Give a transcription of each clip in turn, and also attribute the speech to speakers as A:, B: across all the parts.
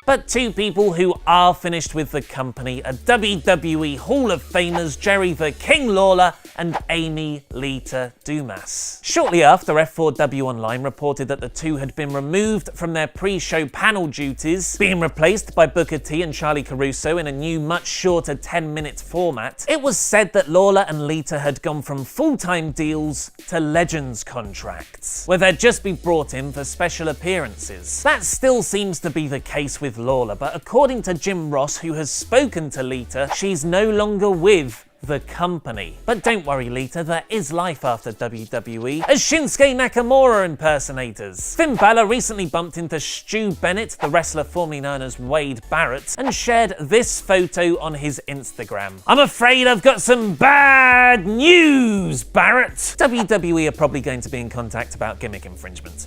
A: But two people who are finished with the company are WWE Hall of Famers Jerry the King Lawler and Amy Lita Dumas. Shortly after, F4W Online reported that the two had been removed from their pre-show panel duties, being replaced by Booker T and Charlie Caruso in a new, much shorter 10-minute format. It was said that Lawler and Lita had gone from full-time deals to Legends contracts, where they'd just be brought in for special appearances. That still seems to be the case with Lawler, but according to Jim Ross, who has spoken to Lita, she's no longer with the company. But don't worry, Lita, there is life after WWE as Shinsuke Nakamura impersonators. Finn Balor recently bumped into Stu Bennett, the wrestler formerly known as Wade Barrett, and shared this photo on his Instagram. "I'm afraid I've got some bad news, Barrett." WWE are probably going to be in contact about gimmick infringement.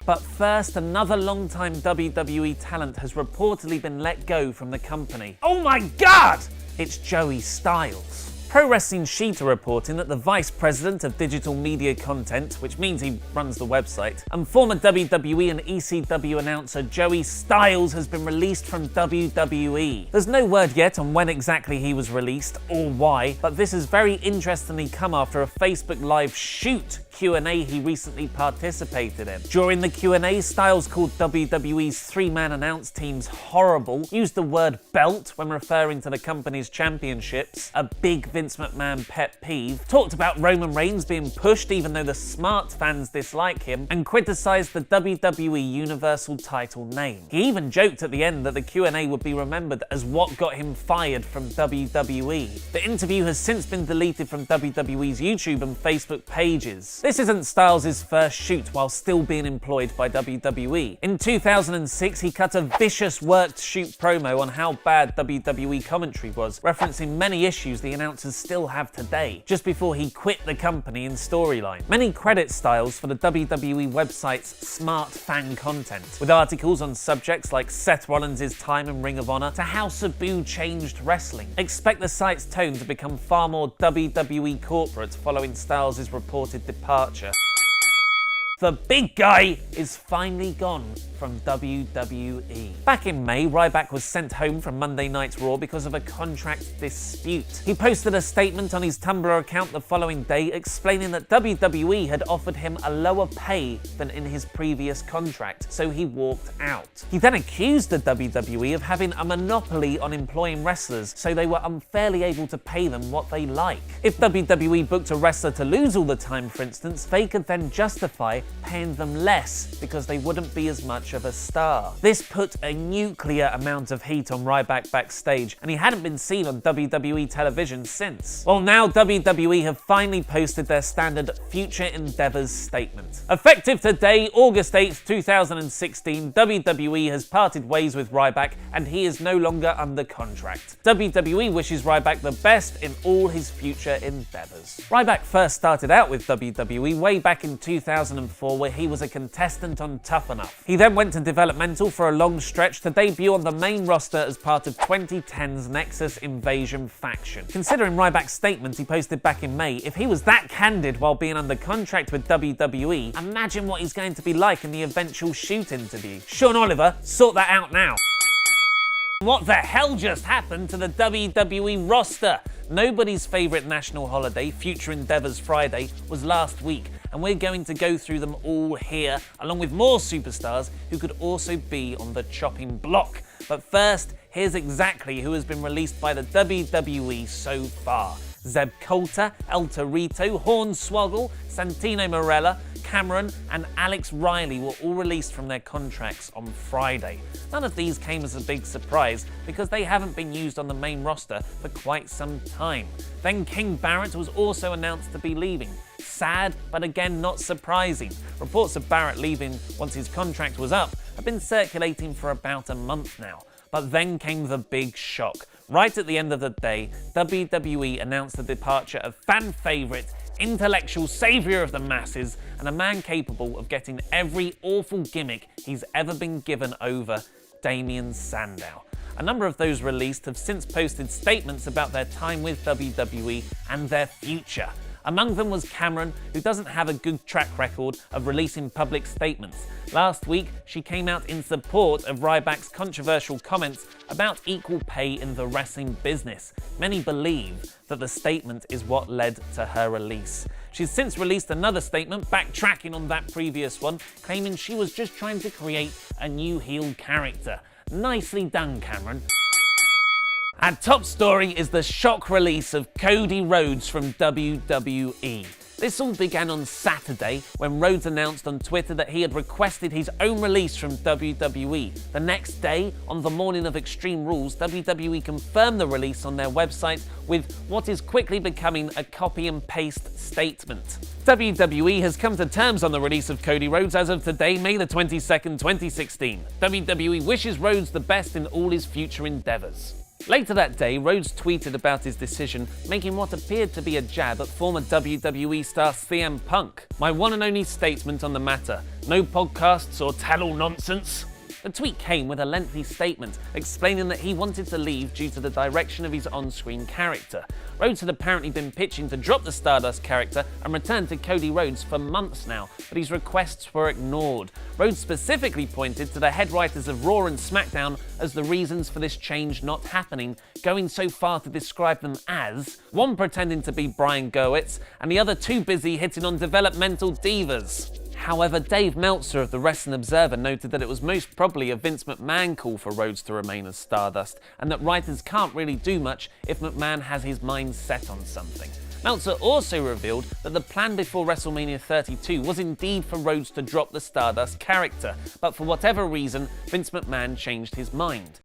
A: But first, another longtime WWE talent has reportedly been let go from the company. Oh my God! It's Joey Styles. Pro Wrestling Sheet are reporting that the Vice President of Digital Media Content, which means he runs the website, and former WWE and ECW announcer Joey Styles has been released from WWE. There's no word yet on when exactly he was released or why, but this has very interestingly come after a Facebook Live shoot Q&A he recently participated in. During the Q&A, Styles called WWE's three-man announce teams horrible, used the word belt when referring to the company's championships, a big Vince McMahon pet peeve, talked about Roman Reigns being pushed even though the smart fans dislike him, and criticised the WWE Universal title name. He even joked at the end that the Q&A would be remembered as what got him fired from WWE. The interview has since been deleted from WWE's YouTube and Facebook pages. This isn't Styles' first shoot while still being employed by WWE. In 2006, he cut a vicious worked shoot promo on how bad WWE commentary was, referencing many issues the announcers still have today, just before he quit the company in storyline. Many credit Styles for the WWE website's smart fan content, with articles on subjects like Seth Rollins' time in Ring of Honor to how Sabu changed wrestling. Expect the site's tone to become far more WWE corporate following Styles' reported departure. The big guy is finally gone from WWE. Back in May, Ryback was sent home from Monday Night's Raw because of a contract dispute. He posted a statement on his Tumblr account the following day explaining that WWE had offered him a lower pay than in his previous contract, so he walked out. He then accused the WWE of having a monopoly on employing wrestlers, so they were unfairly able to pay them what they like. If WWE booked a wrestler to lose all the time, for instance, they could then justify paying them less because they wouldn't be as much of a star. This put a nuclear amount of heat on Ryback backstage, and he hadn't been seen on WWE television since. Well, now WWE have finally posted their standard Future Endeavors statement. Effective today, August 8th, 2016, WWE has parted ways with Ryback and he is no longer under contract. WWE wishes Ryback the best in all his future endeavors. Ryback first started out with WWE way back in 2004, where he was a contestant on Tough Enough. He then went to developmental for a long stretch to debut on the main roster as part of 2010's Nexus Invasion faction. Considering Ryback's statement he posted back in May, if he was that candid while being under contract with WWE, imagine what he's going to be like in the eventual shoot interview. Sean Oliver, sort that out now. What the hell just happened to the WWE roster? Nobody's favourite national holiday, Future Endeavours Friday, was last week, and we're going to go through them all here, along with more superstars who could also be on the chopping block. But first, here's exactly who has been released by the WWE so far. Zeb Coulter, El Torito, Hornswoggle, Santino Marella, Cameron and Alex Riley were all released from their contracts on Friday. None of these came as a big surprise because they haven't been used on the main roster for quite some time. Then King Barrett was also announced to be leaving. Sad, but again not surprising. Reports of Barrett leaving once his contract was up have been circulating for about a month now. But then came the big shock. Right at the end of the day, WWE announced the departure of fan favourite, intellectual saviour of the masses, and a man capable of getting every awful gimmick he's ever been given over, Damien Sandow. A number of those released have since posted statements about their time with WWE and their future. Among them was Cameron, who doesn't have a good track record of releasing public statements. Last week, she came out in support of Ryback's controversial comments about equal pay in the wrestling business. Many believe that the statement is what led to her release. She's since released another statement, backtracking on that previous one, claiming she was just trying to create a new heel character. Nicely done, Cameron. Our top story is the shock release of Cody Rhodes from WWE. This all began on Saturday when Rhodes announced on Twitter that he had requested his own release from WWE. The next day, on the morning of Extreme Rules, WWE confirmed the release on their website with what is quickly becoming a copy and paste statement. WWE has come to terms on the release of Cody Rhodes as of today, May the 22nd, 2016. WWE wishes Rhodes the best in all his future endeavors. Later that day, Rhodes tweeted about his decision, making what appeared to be a jab at former WWE star CM Punk. My one and only statement on the matter: no podcasts or tell-all nonsense. The tweet came with a lengthy statement explaining that he wanted to leave due to the direction of his on-screen character. Rhodes had apparently been pitching to drop the Stardust character and return to Cody Rhodes for months now, but his requests were ignored. Rhodes specifically pointed to the head writers of Raw and SmackDown as the reasons for this change not happening, going so far to describe them as one pretending to be Brian Gewirtz and the other too busy hitting on developmental divas. However, Dave Meltzer of the Wrestling Observer noted that it was most probably a Vince McMahon call for Rhodes to remain as Stardust, and that writers can't really do much if McMahon has his mind set on something. Meltzer also revealed that the plan before WrestleMania 32 was indeed for Rhodes to drop the Stardust character, but for whatever reason, Vince McMahon changed his mind.